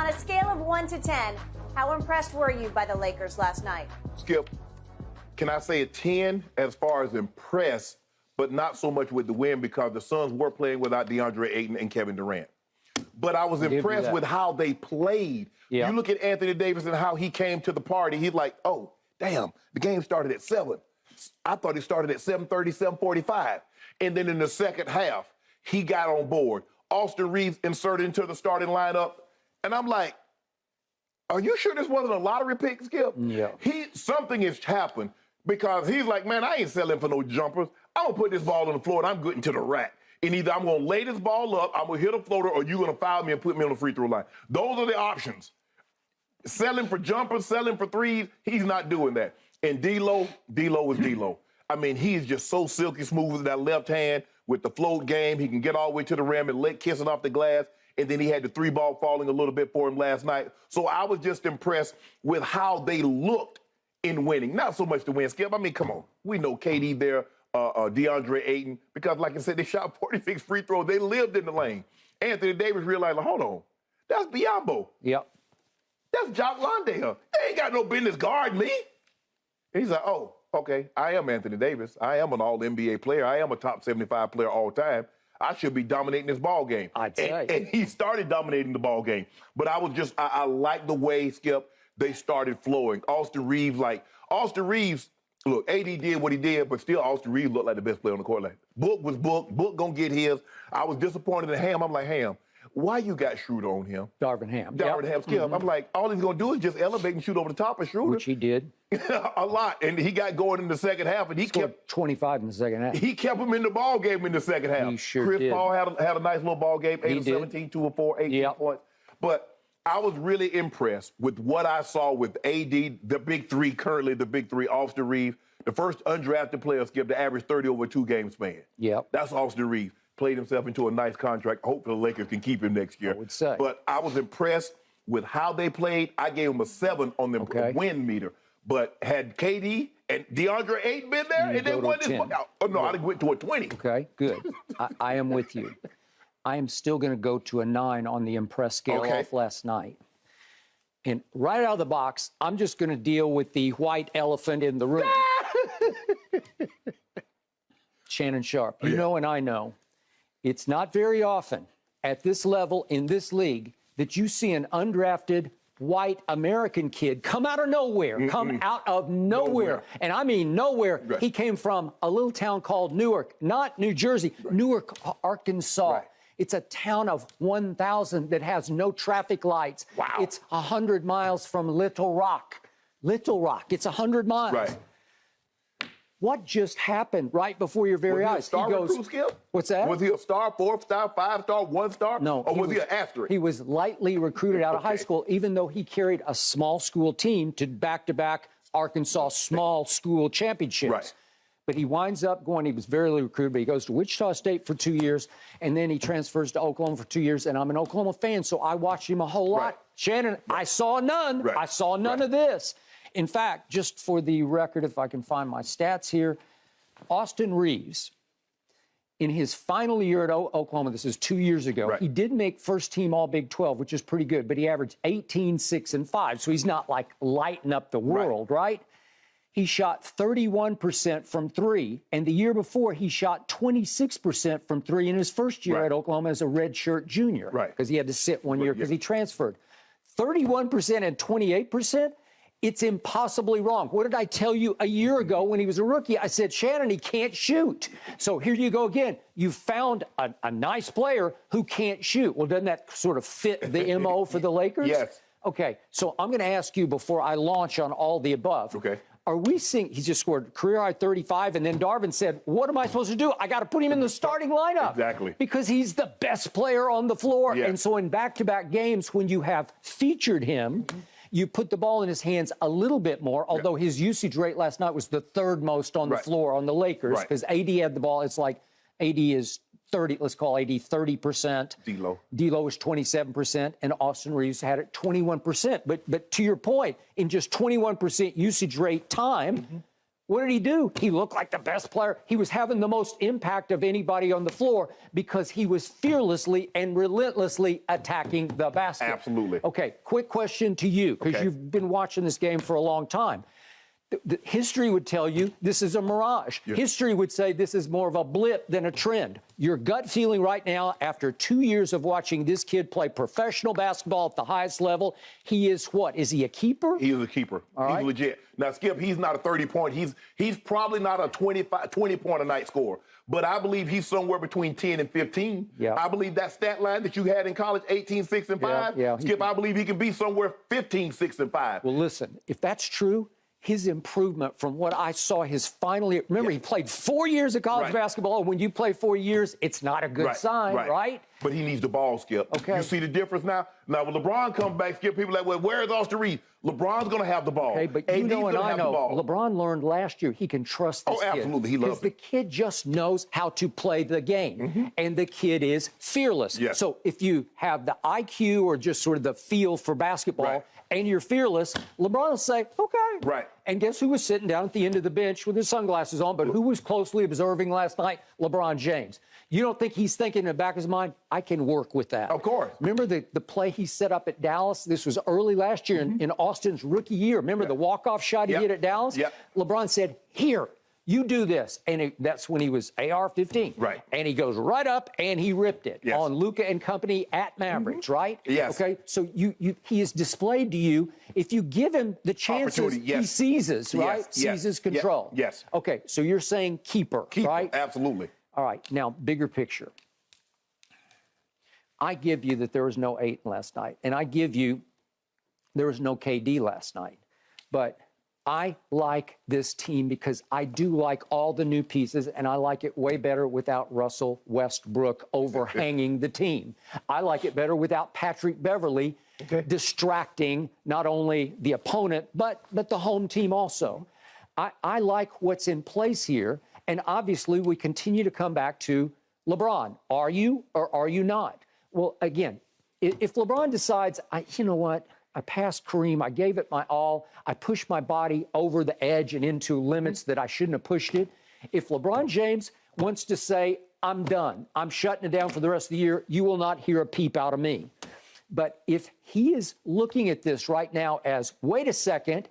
a scale of 1 to 10, how impressed were you by the Lakers last night? Skip, can I say a 10 as far as impressed, but not so much with the win because the Suns were playing without DeAndre Ayton and Kevin Durant. But I was impressed with how they played. Yeah. You look at Anthony Davis and how he came to the party. He's like, oh, damn, the game started at 7. I thought it started at 7:30, 7:45. And then in the second half, he got on board. Austin Reaves inserted into the starting lineup. And I'm like, are you sure this wasn't a lottery pick, Skip? Yeah. Something has happened because he's like, man, I ain't selling for no jumpers. I'm going to put this ball on the floor and I'm getting to the rack. And either I'm going to lay this ball up, I'm going to hit a floater, or you're going to foul me and put me on the free throw line. Those are the options. Selling for jumpers, selling for threes, he's not doing that. And D'Lo is D'Lo. I mean, he's just so silky smooth with that left hand, with the float game. He can get all the way to the rim and kiss it off the glass. And then he had the 3-ball falling a little bit for him last night. So I was just impressed with how they looked in winning. Not so much to win, Skip. I mean, come on. We know KD there. DeAndre Ayton, because like I said, they shot 46 free throws. They lived in the lane. Anthony Davis realized, like, hold on, that's Biyombo. Yep. That's Jock Landale. They ain't got no business guarding me. And he's like, oh, okay, I am Anthony Davis. I am an all-NBA player. I am a top 75 player all time. I should be dominating this ball game. I'd say. And he started dominating the ball game. But I like the way, Skip, they started flowing. Austin Reaves, look, AD did what he did, but still Austin Reaves looked like the best player on the court. Like, Book was Book. Book gonna get his. I was disappointed in Ham. I'm like, Ham, why you got Schroeder on him? Darvin Ham. Ham, Skip. I'm like, all he's gonna do is just elevate and shoot over the top of Schroeder. Which he did. A lot. And he got going in the second half, and he kept 25 in the second half. He kept him in the ball game in the second half. He sure Chris did. Paul had a nice little ball game, 8 of 17, 2 of 4, 18 points. But I was really impressed with what I saw with AD, the big three, currently the big three, Austin Reaves, the first undrafted player, Skip, to average 30 over a 2-game span. Yep. That's Austin Reaves. Played himself into a nice contract. Hopefully the Lakers can keep him next year. I would say. But I was impressed with how they played. I gave them a 7 on the win meter. But had KD and DeAndre Ayton been there, and they won this one out. Oh, no, I'd have went to a 20. Okay, good. I am with you. I am still going to go to a 9 on the impress scale off last night. And right out of the box, I'm just going to deal with the white elephant in the room. Shannon Sharpe. You know and I know. It's not very often at this level in this league that you see an undrafted white American kid come out of nowhere, come out of nowhere. And I mean nowhere. Right. He came from a little town called Newark, not New Jersey, Newark, Arkansas. Right. It's a town of 1,000 that has no traffic lights. Wow. It's 100 miles from Little Rock. Little Rock. It's 100 miles. Right. What just happened right before your very eyes? Was he a star recruit, Skip? What's that? Was he a star, 4-star, 5-star, 1-star? No. Or was he an asterisk? He was lightly recruited out of high school, even though he carried a small school team to back-to-back Arkansas small school championships. Right. But he winds up going, he was very recruited, but he goes to Wichita State for 2 years, and then he transfers to Oklahoma for 2 years, and I'm an Oklahoma fan, so I watched him a whole lot. Right. Shannon, I saw none. Right. I saw none of this. In fact, just for the record, if I can find my stats here, Austin Reaves, in his final year at Oklahoma, this is 2 years ago, he did make first team All Big 12, which is pretty good, but he averaged 18, 6, and 5, so he's not like lighting up the world, right? He shot 31% from 3, and the year before he shot 26% from 3 in his first year at Oklahoma as a redshirt junior, because he had to sit 1 year because he transferred. 31% and 28%? It's impossibly wrong. What did I tell you a year ago when he was a rookie? I said, Shannon, he can't shoot. So here you go again. You found a nice player who can't shoot. Well, doesn't that sort of fit the MO for the Lakers? Yes. Okay, so I'm going to ask you before I launch on all the above. Okay. Are we seeing, he just scored career high 35, and then Darvin said, what am I supposed to do? I got to put him in the starting lineup. Exactly. Because he's the best player on the floor. Yeah. And so in back-to-back games, when you have featured him, you put the ball in his hands a little bit more, although his usage rate last night was the 3rd most on the floor on the Lakers, because AD had the ball. It's like AD is 30, let's call AD 30%. D'Lo was 27%, and Austin Reaves had it 21%. But to your point, in just 21% usage rate time, What did he do? He looked like the best player. He was having the most impact of anybody on the floor because he was fearlessly and relentlessly attacking the basket. Absolutely. Okay, quick question to you, because you've been watching this game for a long time. The history would tell you this is a mirage. Yeah. History would say this is more of a blip than a trend. Your gut feeling right now, after 2 years of watching this kid play professional basketball at the highest level, he is what? Is he a keeper? He is a keeper. He's legit. Now, Skip, he's not a 30-point. He's probably not a 20-point-a-night scorer. But I believe he's somewhere between 10 and 15. Yeah. I believe that stat line that you had in college, 18, 6, and 5, Skip, I believe he can be somewhere 15, 6, and 5. Well, listen, if that's true, his improvement from what I saw his final year. Remember, he played 4 years of college basketball. And when you play 4 years, it's not a good sign, right? But he needs the ball, Skip. Okay. You see the difference now? Now, when LeBron comes back, Skip, people are like, well, where is Austin Reaves? LeBron's going to have the ball. Okay, but you know and I know, LeBron learned last year he can trust this kid. Oh, absolutely. He loves it. Because the kid just knows how to play the game. And the kid is fearless. Yes. So if you have the IQ or just sort of the feel for basketball and you're fearless, LeBron will say, okay. Right. And guess who was sitting down at the end of the bench with his sunglasses on, but who was closely observing last night? LeBron James. You don't think he's thinking in the back of his mind, I can work with that? Of course. Remember the play he set up at Dallas? This was early last year in Austin's rookie year. Remember the walk-off shot he hit at Dallas? Yep. LeBron said, here, you do this. And that's when he was AR-15. Right. And he goes right up and he ripped it on Luka and company at Mavericks, right? Yes. Okay, so he is displayed to you. If you give him the chances, he seizes, right? Seizes control. Yes. Okay, so you're saying keeper, right? Absolutely. All right, now, bigger picture. I give you that there was no Ayton last night, and I give you there was no KD last night. But I like this team because I do like all the new pieces, and I like it way better without Russell Westbrook overhanging the team. I like it better without Patrick Beverley distracting not only the opponent, but the home team also. I like what's in place here. And obviously, we continue to come back to LeBron. Are you or are you not? Well, again, if LeBron decides, you know what, I passed Kareem, I gave it my all, I pushed my body over the edge and into limits that I shouldn't have pushed it. If LeBron James wants to say, I'm done, I'm shutting it down for the rest of the year, you will not hear a peep out of me. But if he is looking at this right now as, wait a second,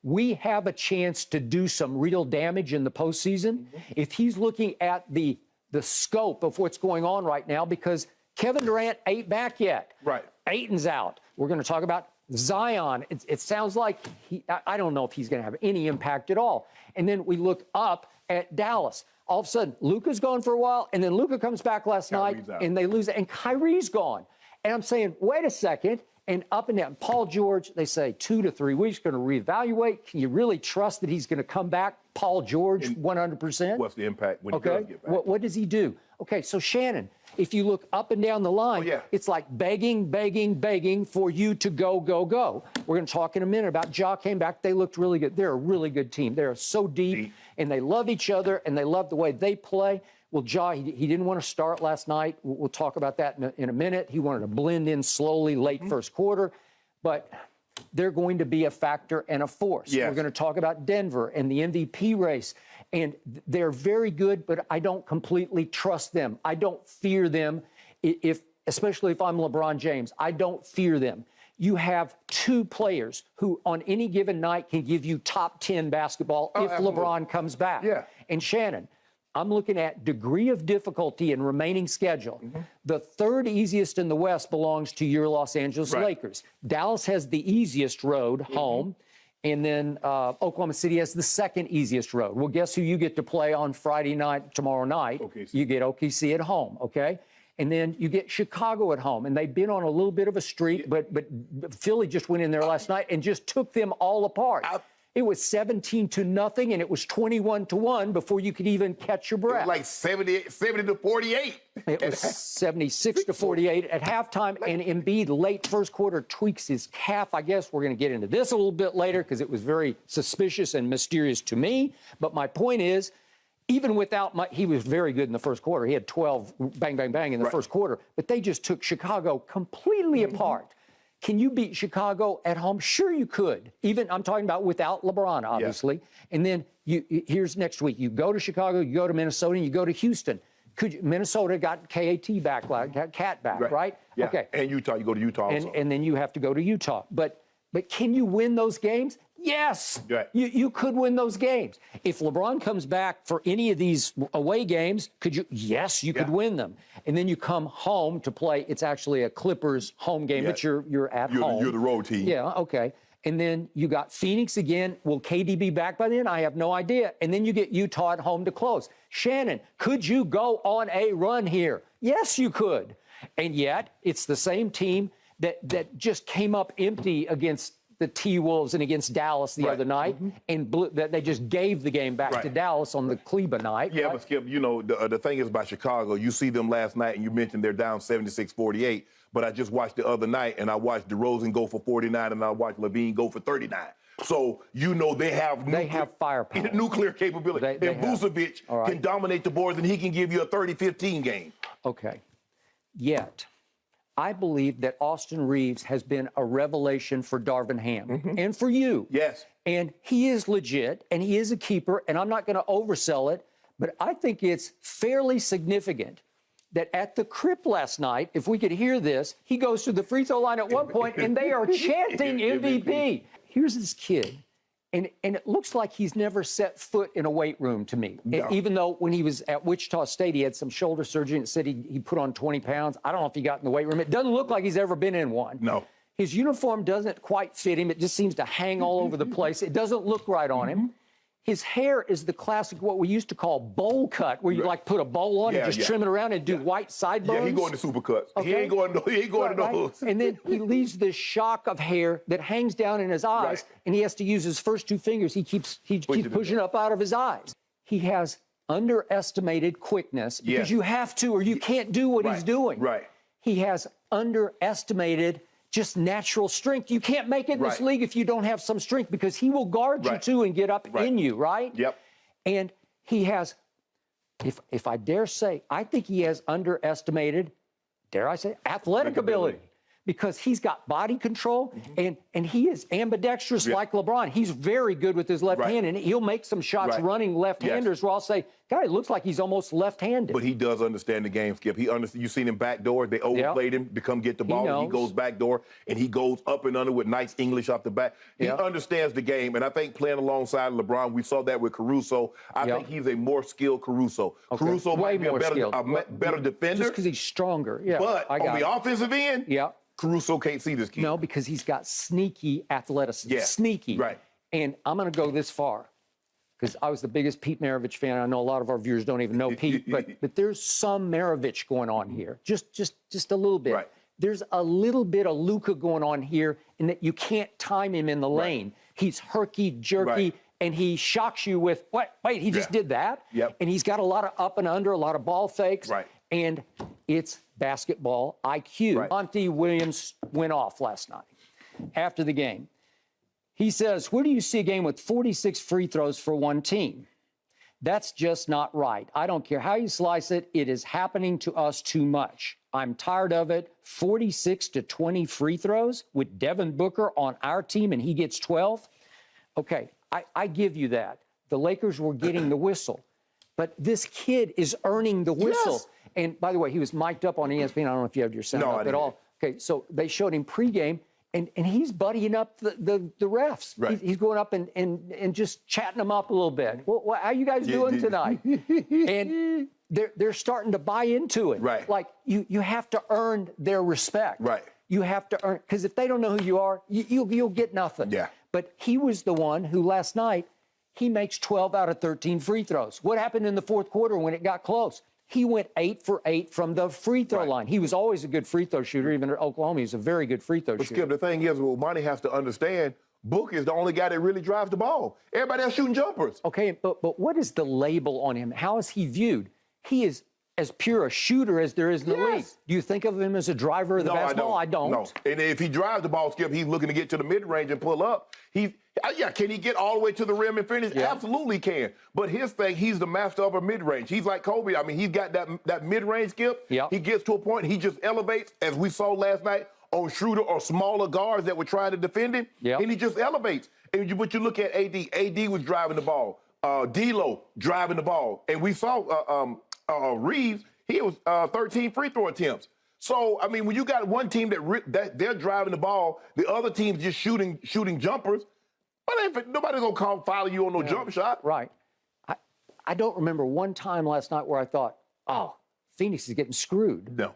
we have a chance to do some real damage in the postseason. If he's looking at the scope of what's going on right now, because Kevin Durant ain't back yet. Right. Ayton's out. We're going to talk about Zion. It sounds like I don't know if he's going to have any impact at all. And then we look up at Dallas. All of a sudden, Luka's gone for a while, and then Luka comes back last night, and they lose it, and Kyrie's gone. And I'm saying, wait a second. And up and down, Paul George, they say 2 to 3 weeks, going to reevaluate. Can you really trust that he's going to come back, Paul George, 100%? What's the impact when he does get back? What does he do? Okay, so Shannon, if you look up and down the line, it's like begging, begging, begging for you to go, go, go. We're going to talk in a minute about Ja came back. They looked really good. They're a really good team. They're so deep, and they love each other, and they love the way they play. Well, Ja, he didn't want to start last night. We'll talk about that in a minute. He wanted to blend in slowly late first quarter. But they're going to be a factor and a force. We're going to talk about Denver and the MVP race. And they're very good, but I don't completely trust them. I don't fear them, especially if I'm LeBron James. I don't fear them. You have two players who on any given night can give you top 10 basketball if LeBron comes back. And Shannon, I'm looking at degree of difficulty in remaining schedule. The third easiest in the West belongs to your Los Angeles Lakers. Dallas has the easiest road home, and then Oklahoma City has the second easiest road. Well, guess who you get to play on Friday night, tomorrow night? You get OKC at home, okay? And then you get Chicago at home, and they've been on a little bit of a streak, but Philly just went in there last night and just took them all apart. It was 17-0, and it was 21-1 before you could even catch your breath. It was like 70-48. It was 76-48 at halftime, and Embiid late first quarter tweaks his calf. I guess we're going to get into this a little bit later because it was very suspicious and mysterious to me. But my point is, even without he was very good in the first quarter. He had 12 bang, bang, bang in the first quarter. But they just took Chicago completely apart. Can you beat Chicago at home? Sure you could. Even, I'm talking about without LeBron, obviously. Yeah. And then here's next week. You go to Chicago, you go to Minnesota, and you go to Houston. Minnesota got KAT back, got Cat back, right? Yeah. Okay. And Utah, you go to Utah also. And then you have to go to Utah. But can you win those games? Yes. Right. You could win those games. If LeBron comes back for any of these away games, could you? Yes, you could win them. And then you come home to play. It's actually a Clippers home game, but you're at home. You're the road team. Yeah, okay. And then you got Phoenix again. Will KD be back by then? I have no idea. And then you get Utah at home to close. Shannon, could you go on a run here? Yes, you could. And yet, it's the same team that just came up empty against the T-Wolves and against Dallas the other night, and that they just gave the game back to Dallas on the Kleba night. Yeah, but Skip, you know, the thing is about Chicago, you see them last night, and you mentioned they're down 76-48, but I just watched the other night, and I watched DeRozan go for 49, and I watched LaVine go for 39. So, you know, they have firepower. Nuclear capability. And Vucevic can dominate the boards, and he can give you a 30-15 game. Okay. Yet, I believe that Austin Reaves has been a revelation for Darvin Ham and for you. Yes. And he is legit, and he is a keeper, and I'm not going to oversell it, but I think it's fairly significant that at the Crip last night, if we could hear this, he goes to the free throw line at one point, and they are chanting MVP. Here's this kid, and it looks like he's never set foot in a weight room to me. No. Even though when he was at Wichita State, he had some shoulder surgery and said he put on 20 pounds. I don't know if he got in the weight room. It doesn't look like he's ever been in one. No. His uniform doesn't quite fit him. It just seems to hang all over the place. It doesn't look right on him. His hair is the classic, what we used to call bowl cut, where you like put a bowl on and just trim it around and do white sideburns. Yeah, he going to super cuts. Okay. He ain't going to those. And then he leaves this shock of hair that hangs down in his eyes, and he has to use his first two fingers. He keeps pushing up out of his eyes. He has underestimated quickness because you have to, or you can't do what he's doing. Right. He has underestimated just natural strength. You can't make it in this league if you don't have some strength, because he will guard you too and get up in you, right? Yep. And he has, if I dare say, I think he has underestimated, dare I say, athletic ability. Because he's got body control, and he is ambidextrous like LeBron. He's very good with his left hand, and he'll make some shots running left-handers where I'll say, God, it looks like he's almost left-handed. But he does understand the game, Skip. You've seen him backdoor. They overplayed him to come get the ball, and he goes backdoor, and he goes up and under with nice English off the back. He understands the game, and I think playing alongside LeBron, we saw that with Caruso. I think he's a more skilled Caruso. Caruso might be a better defender. Just because he's stronger. But on the offensive end, Caruso can't see this kid. No, because he's got sneaky athleticism. Sneaky. Right. And I'm going to go this far, because I was the biggest Pete Maravich fan. I know a lot of our viewers don't even know Pete, but there's some Maravich going on here. Just a little bit. Right. There's a little bit of Luka going on here, in that you can't time him in the lane. He's herky-jerky, and he shocks you with, wait, he just did that? And he's got a lot of up and under, a lot of ball fakes. And it's basketball IQ. Monty Williams went off last night after the game. He says, where do you see a game with 46 free throws for one team? That's just not right. I don't care how you slice it. It is happening to us too much. I'm tired of it. 46 to 20 free throws with Devin Booker on our team, and he gets 12. Okay, I give you that. The Lakers were getting the whistle. But this kid is earning the whistle. And by the way, he was mic'd up on ESPN. I don't know if you have your sound up at all. Okay, so they showed him pregame, and he's buddying up the refs. He's going up and just chatting them up a little bit. Well, how you guys doing tonight? And they're starting to buy into it. Like, you have to earn their respect. You have to earn, because if they don't know who you are, you'll get nothing. But he was the one who last night, he makes 12 out of 13 free throws. What happened in the fourth quarter when it got close? He went 8 for 8 from the free throw line. He was always a good free throw shooter. Even at Oklahoma, he's a very good free throw shooter. Skip, the thing is, what Monty has to understand, Book is the only guy that really drives the ball. Everybody else shooting jumpers. Okay, but what is the label on him? How is he viewed? He is as pure a shooter as there is in the league. Do you think of him as a driver of the basketball? I don't. No. And if he drives the ball, Skip, he's looking to get to the mid-range and pull up. Can he get all the way to the rim and finish? Absolutely can. But his thing, he's the master of a mid-range. He's like Kobe. I mean, he's got that mid-range, Skip. He gets to a point, he just elevates, as we saw last night, on Schroeder or smaller guards that were trying to defend him, and he just elevates. But you look at AD. AD was driving the ball. D'Lo driving the ball. And we saw Reaves, he was 13 free throw attempts. So, I mean, when you got one team that they're driving the ball, the other team's just shooting jumpers, but nobody's going to follow you on no jump shot. Right. I don't remember one time last night where I thought, oh, Phoenix is getting screwed. No.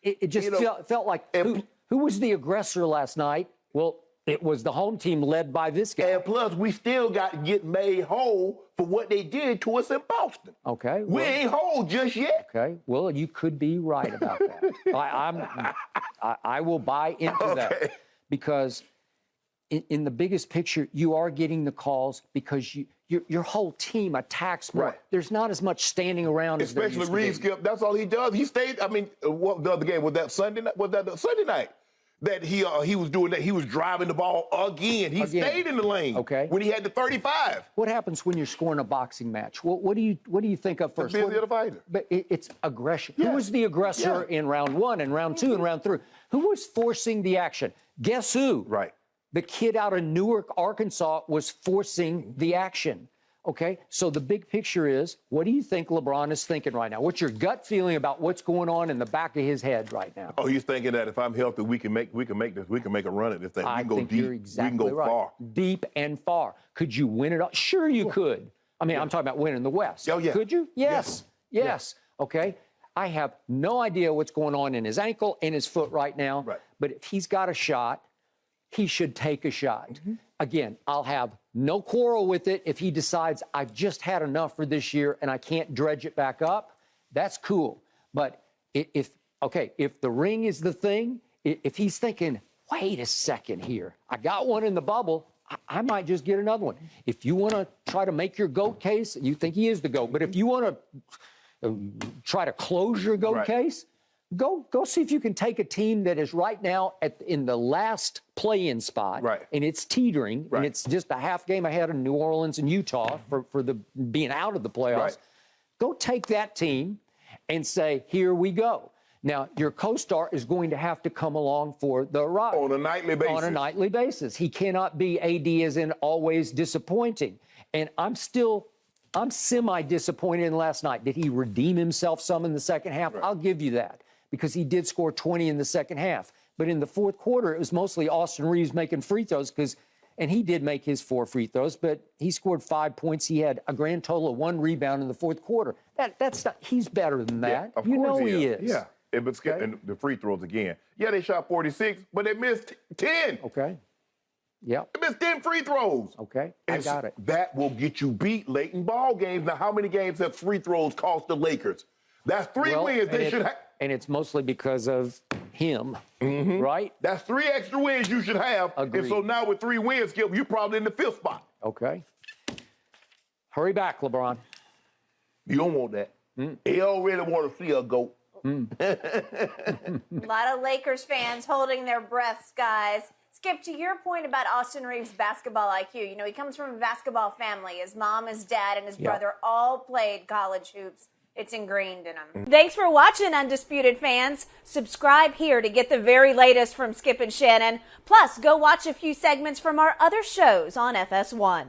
It just felt like, who was the aggressor last night? Well, it was the home team led by this guy. And plus, we still got to get made whole for what they did to us in Boston. Okay. We ain't whole just yet. Okay. Well, you could be right about that. I will buy into that because in the biggest picture, you are getting the calls because your whole team attacks more. Right. There's not as much standing around as there used to be. Especially Reaves, Skip. That's all he does. He stayed. I mean, what the other game was that Sunday night? Was that the Sunday night? That he was doing that. He was driving the ball again. He stayed in the lane. Okay. When he had the 35. What happens when you're scoring a boxing match? What do you think of first? The busy of the fighter. But it's aggression. Yeah. Who was the aggressor in round 1 and round 2 and round 3? Who was forcing the action? Guess who? Right. The kid out of Newark, Arkansas, was forcing the action. Okay, so the big picture is, what do you think LeBron is thinking right now? What's your gut feeling about what's going on in the back of his head right now? Oh, he's thinking that if I'm healthy, we can make this. We can make a run at this thing. We can go deep. You're exactly we can go far. Deep and far. Could you win it all? Sure, you could. I mean, I'm talking about winning the West. Oh, yeah. Could you? Yes. Okay. I have no idea what's going on in his ankle and his foot right now. Right. But if he's got a shot, he should take a shot. Mm-hmm. Again, I'll have no quarrel with it if he decides I've just had enough for this year and I can't dredge it back up. That's cool. But if the ring is the thing, if he's thinking, wait a second here, I got one in the bubble, I might just get another one. If you want to try to make your GOAT case, you think he is the GOAT, but if you want to try to close your GOAT case, Go see if you can take a team that is right now in the last play-in spot, and it's teetering, and it's just a half game ahead of New Orleans and Utah for the being out of the playoffs. Right. Go take that team and say, here we go. Now, your co-star is going to have to come along for the ride. On a nightly basis. On a nightly basis. He cannot be AD as in always disappointing. And I'm semi-disappointed in last night. Did he redeem himself some in the second half? Right. I'll give you that, because he did score 20 in the second half. But in the fourth quarter, it was mostly Austin Reaves making free throws, and he did make his 4 free throws, but he scored 5 points. He had a grand total of 1 rebound in the fourth quarter. That's not, he's better than that. Yeah, you know he is. Yeah, and the free throws again. Yeah, they shot 46, but they missed 10. Okay. Yeah. They missed 10 free throws. Okay, and I got it. That will get you beat late in ball games. Now, how many games have free throws cost the Lakers? That's 3 wins they should have. And it's mostly because of him, right? That's 3 extra wins you should have. Agreed. And so now with 3 wins, Skip, you're probably in the 5th spot. Okay. Hurry back, LeBron. You don't want that. They already want to see a GOAT. A lot of Lakers fans holding their breaths, guys. Skip, to your point about Austin Reaves' basketball IQ, you know, he comes from a basketball family. His mom, his dad, and his brother all played college hoops. It's ingrained in them. Thanks for watching, Undisputed fans. Subscribe here to get the very latest from Skip and Shannon. Plus, go watch a few segments from our other shows on FS1.